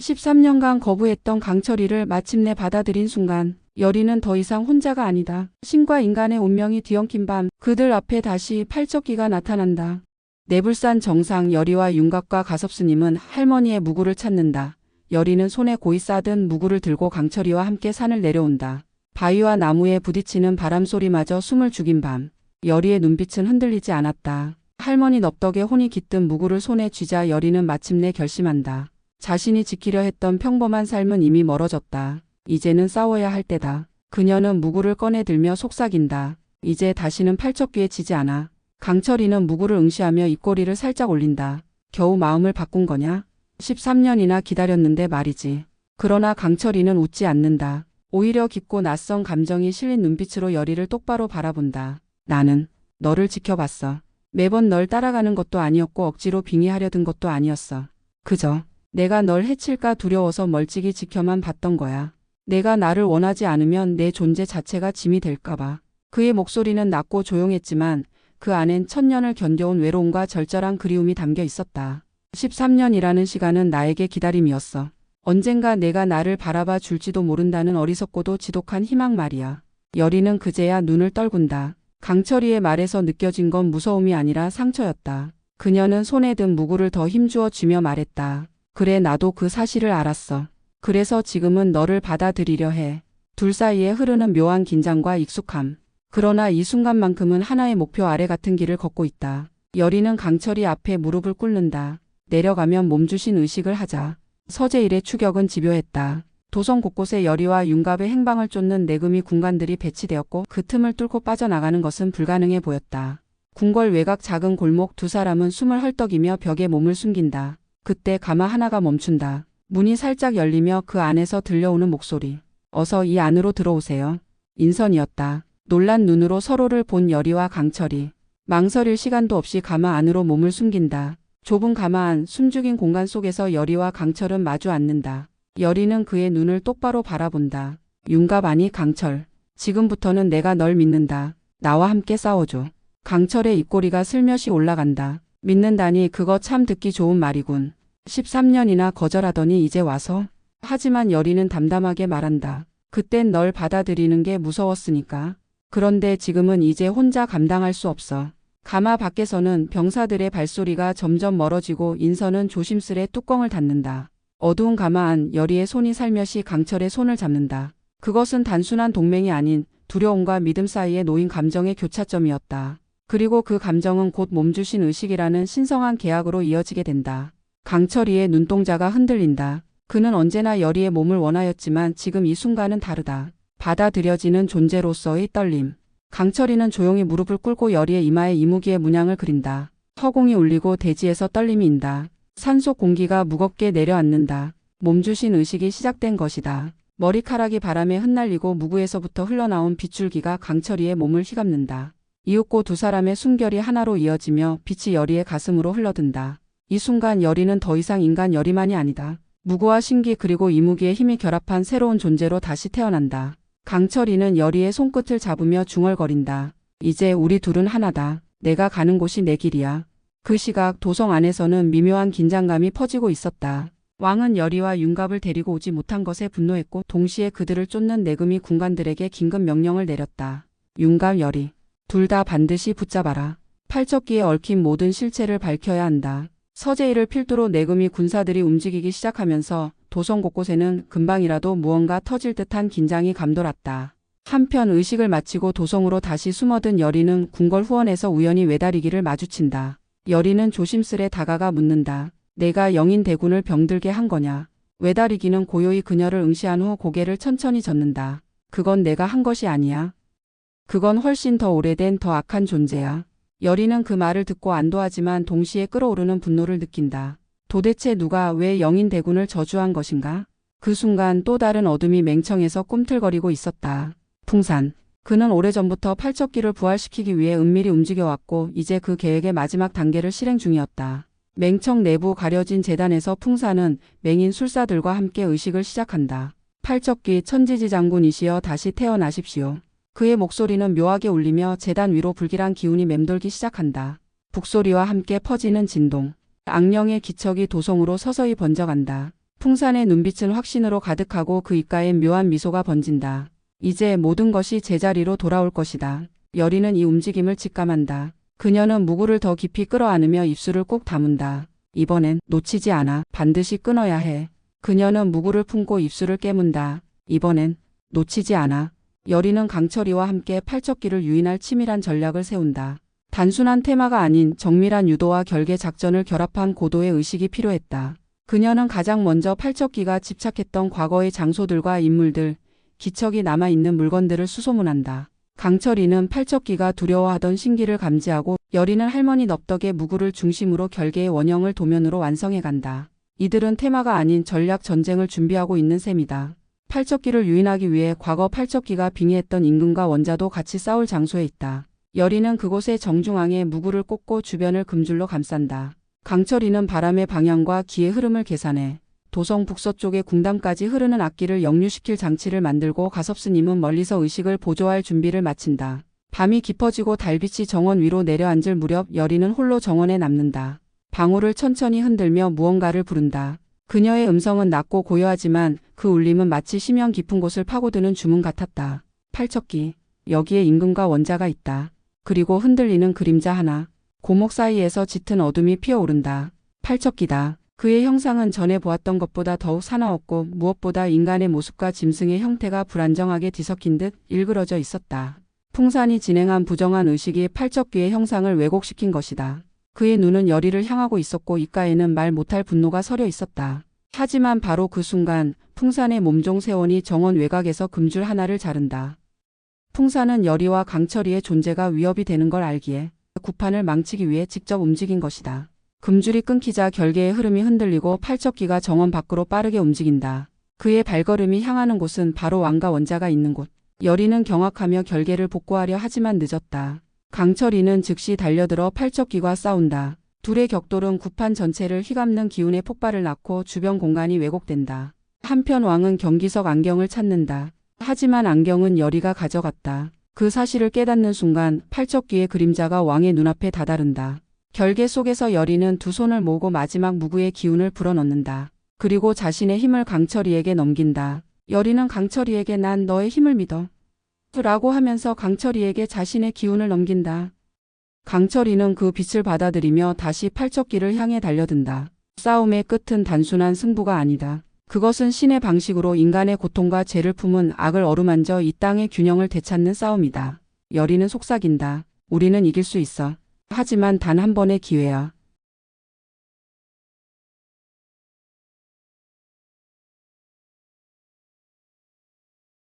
13년간 거부했던 강철이를 마침내 받아들인 순간 여리는 더 이상 혼자가 아니다. 신과 인간의 운명이 뒤엉킨 밤 그들 앞에 다시 팔척기가 나타난다. 내불산 정상 여리와 윤갑과 가섭스님은 할머니의 무구를 찾는다. 여리는 손에 고이 싸든 무구를 들고 강철이와 함께 산을 내려온다. 바위와 나무에 부딪히는 바람소리마저 숨을 죽인 밤 여리의 눈빛은 흔들리지 않았다. 할머니 넙덕에 혼이 깃든 무구를 손에 쥐자 여리는 마침내 결심한다. 자신이 지키려 했던 평범한 삶은 이미 멀어졌다. 이제는 싸워야 할 때다. 그녀는 무구를 꺼내 들며 속삭인다. 이제 다시는 팔척귀에 지지 않아. 강철이는 무구를 응시하며 입꼬리를 살짝 올린다. 겨우 마음을 바꾼 거냐? 13년이나 기다렸는데 말이지. 그러나 강철이는 웃지 않는다. 오히려 깊고 낯선 감정이 실린 눈빛으로 여리를 똑바로 바라본다. 나는 너를 지켜봤어. 매번 널 따라가는 것도 아니었고 억지로 빙의하려 든 것도 아니었어. 그저 내가 널 해칠까 두려워서 멀찍이 지켜만 봤던 거야. 내가 나를 원하지 않으면 내 존재 자체가 짐이 될까봐. 그의 목소리는 낮고 조용했지만 그 안엔 천년을 견뎌온 외로움과 절절한 그리움이 담겨 있었다. 13년이라는 시간은 나에게 기다림이었어. 언젠가 내가 나를 바라봐 줄지도 모른다는 어리석고도 지독한 희망 말이야. 여리는 그제야 눈을 떨군다. 강철이의 말에서 느껴진 건 무서움이 아니라 상처였다. 그녀는 손에 든 무구를 더 힘주어 쥐며 말했다. 그래, 나도 그 사실을 알았어. 그래서 지금은 너를 받아들이려 해. 둘 사이에 흐르는 묘한 긴장과 익숙함. 그러나 이 순간만큼은 하나의 목표 아래 같은 길을 걷고 있다. 여리는 강철이 앞에 무릎을 꿇는다. 내려가면 몸주신 의식을 하자. 서재일의 추격은 집요했다. 도성 곳곳에 여리와 윤갑의 행방을 쫓는 내금이 군관들이 배치되었고 그 틈을 뚫고 빠져나가는 것은 불가능해 보였다. 궁궐 외곽 작은 골목 두 사람은 숨을 헐떡이며 벽에 몸을 숨긴다. 그때 가마 하나가 멈춘다. 문이 살짝 열리며 그 안에서 들려오는 목소리. 어서 이 안으로 들어오세요. 인선이었다. 놀란 눈으로 서로를 본 여리와 강철이. 망설일 시간도 없이 가마 안으로 몸을 숨긴다. 좁은 가마 안 숨죽인 공간 속에서 여리와 강철은 마주 앉는다. 여리는 그의 눈을 똑바로 바라본다. 윤갑 아니 강철. 지금부터는 내가 널 믿는다. 나와 함께 싸워줘. 강철의 입꼬리가 슬며시 올라간다. 믿는다니 그거 참 듣기 좋은 말이군. 13년이나 거절하더니 이제 와서? 하지만 여리는 담담하게 말한다. 그땐 널 받아들이는 게 무서웠으니까. 그런데 지금은 이제 혼자 감당할 수 없어. 가마 밖에서는 병사들의 발소리가 점점 멀어지고 인선은 조심스레 뚜껑을 닫는다. 어두운 가마 안 여리의 손이 살며시 강철의 손을 잡는다. 그것은 단순한 동맹이 아닌 두려움과 믿음 사이에 놓인 감정의 교차점이었다. 그리고 그 감정은 곧 몸주신 의식이라는 신성한 계약으로 이어지게 된다. 강철이의 눈동자가 흔들린다. 그는 언제나 여리의 몸을 원하였지만 지금 이 순간은 다르다. 받아들여지는 존재로서의 떨림. 강철이는 조용히 무릎을 꿇고 여리의 이마에 이무기의 문양을 그린다. 허공이 울리고 대지에서 떨림이 인다. 산속 공기가 무겁게 내려앉는다. 몸주신 의식이 시작된 것이다. 머리카락이 바람에 흩날리고 무구에서부터 흘러나온 빗줄기가 강철이의 몸을 휘감는다. 이윽고 두 사람의 숨결이 하나로 이어지며 빛이 여리의 가슴으로 흘러든다. 이 순간 여리는 더 이상 인간 여리만이 아니다. 무구와 신기 그리고 이무기의 힘이 결합한 새로운 존재로 다시 태어난다. 강철이는 여리의 손끝을 잡으며 중얼거린다. 이제 우리 둘은 하나다. 내가 가는 곳이 내 길이야. 그 시각 도성 안에서는 미묘한 긴장감이 퍼지고 있었다. 왕은 여리와 윤갑을 데리고 오지 못한 것에 분노했고 동시에 그들을 쫓는 내금이 군관들에게 긴급 명령을 내렸다. 윤갑, 여리. 둘 다 반드시 붙잡아라. 팔척기에 얽힌 모든 실체를 밝혀야 한다. 서재일을 필두로 내금이 군사들이 움직이기 시작하면서 도성 곳곳에는 금방이라도 무언가 터질 듯한 긴장이 감돌았다. 한편 의식을 마치고 도성으로 다시 숨어든 여리는 궁궐 후원에서 우연히 외다리기를 마주친다. 여리는 조심스레 다가가 묻는다. 내가 영인 대군을 병들게 한 거냐? 외다리기는 고요히 그녀를 응시한 후 고개를 천천히 젓는다. 그건 내가 한 것이 아니야. 그건 훨씬 더 오래된 더 악한 존재야. 여리는 그 말을 듣고 안도하지만 동시에 끓어오르는 분노를 느낀다. 도대체 누가 왜 영인 대군을 저주한 것인가? 그 순간 또 다른 어둠이 맹청에서 꿈틀거리고 있었다. 풍산. 그는 오래전부터 팔척기를 부활시키기 위해 은밀히 움직여왔고 이제 그 계획의 마지막 단계를 실행 중이었다. 맹청 내부 가려진 제단에서 풍산은 맹인 술사들과 함께 의식을 시작한다. 팔척기 천지지 장군이시여 다시 태어나십시오. 그의 목소리는 묘하게 울리며 제단 위로 불길한 기운이 맴돌기 시작한다. 북소리와 함께 퍼지는 진동. 악령의 기척이 도성으로 서서히 번져간다. 풍산의 눈빛은 확신으로 가득하고 그 입가엔 묘한 미소가 번진다. 이제 모든 것이 제자리로 돌아올 것이다. 여리는 이 움직임을 직감한다. 그녀는 무구를 더 깊이 끌어안으며 입술을 꼭 다문다. 이번엔 놓치지 않아. 반드시 끊어야 해. 그녀는 무구를 품고 입술을 깨문다. 이번엔 놓치지 않아. 여리는 강철이와 함께 팔척기를 유인할 치밀한 전략을 세운다. 단순한 테마가 아닌 정밀한 유도와 결계 작전을 결합한 고도의 의식이 필요했다. 그녀는 가장 먼저 팔척기가 집착했던 과거의 장소들과 인물들, 기척이 남아있는 물건들을 수소문한다. 강철이는 팔척기가 두려워하던 신기를 감지하고 여리는 할머니 넙덕의 무구를 중심으로 결계의 원형을 도면으로 완성해간다. 이들은 테마가 아닌 전략 전쟁을 준비하고 있는 셈이다. 팔척기를 유인하기 위해 과거 팔척기가 빙의했던 임금과 원자도 같이 싸울 장소에 있다. 여리는 그곳의 정중앙에 무구를 꽂고 주변을 금줄로 감싼다. 강철이는 바람의 방향과 기의 흐름을 계산해 도성 북서쪽의 궁담까지 흐르는 악기를 역류시킬 장치를 만들고 가섭스님은 멀리서 의식을 보조할 준비를 마친다. 밤이 깊어지고 달빛이 정원 위로 내려앉을 무렵 여리는 홀로 정원에 남는다. 방울을 천천히 흔들며 무언가를 부른다. 그녀의 음성은 낮고 고요하지만 그 울림은 마치 심연 깊은 곳을 파고드는 주문 같았다. 팔척기, 여기에 임금과 원자가 있다. 그리고 흔들리는 그림자 하나. 고목 사이에서 짙은 어둠이 피어오른다. 팔척기다. 그의 형상은 전에 보았던 것보다 더욱 사나웠고 무엇보다 인간의 모습과 짐승의 형태가 불안정하게 뒤섞인 듯 일그러져 있었다. 풍산이 진행한 부정한 의식이 팔척귀의 형상을 왜곡시킨 것이다. 그의 눈은 여리를 향하고 있었고 입가에는 말 못할 분노가 서려 있었다. 하지만 바로 그 순간 풍산의 몸종 세원이 정원 외곽에서 금줄 하나를 자른다. 풍산은 여리와 강철이의 존재가 위협이 되는 걸 알기에 구판을 망치기 위해 직접 움직인 것이다. 금줄이 끊기자 결계의 흐름이 흔들리고 팔척기가 정원 밖으로 빠르게 움직인다. 그의 발걸음이 향하는 곳은 바로 왕과 원자가 있는 곳. 여리는 경악하며 결계를 복구하려 하지만 늦었다. 강철이는 즉시 달려들어 팔척기와 싸운다. 둘의 격돌은 구판 전체를 휘감는 기운의 폭발을 낳고 주변 공간이 왜곡된다. 한편 왕은 경기석 안경을 찾는다. 하지만 안경은 여리가 가져갔다. 그 사실을 깨닫는 순간 팔척귀의 그림자가 왕의 눈앞에 다다른다. 결계 속에서 여리는 두 손을 모으고 마지막 무구의 기운을 불어넣는다. 그리고 자신의 힘을 강철이에게 넘긴다. 여리는 강철이에게 난 너의 힘을 믿어. 라고 하면서 강철이에게 자신의 기운을 넘긴다. 강철이는 그 빛을 받아들이며 다시 팔척기를 향해 달려든다. 싸움의 끝은 단순한 승부가 아니다. 그것은 신의 방식으로 인간의 고통과 죄를 품은 악을 어루만져 이 땅의 균형을 되찾는 싸움이다. 여리는 속삭인다. 우리는 이길 수 있어. 하지만 단 한 번의 기회야.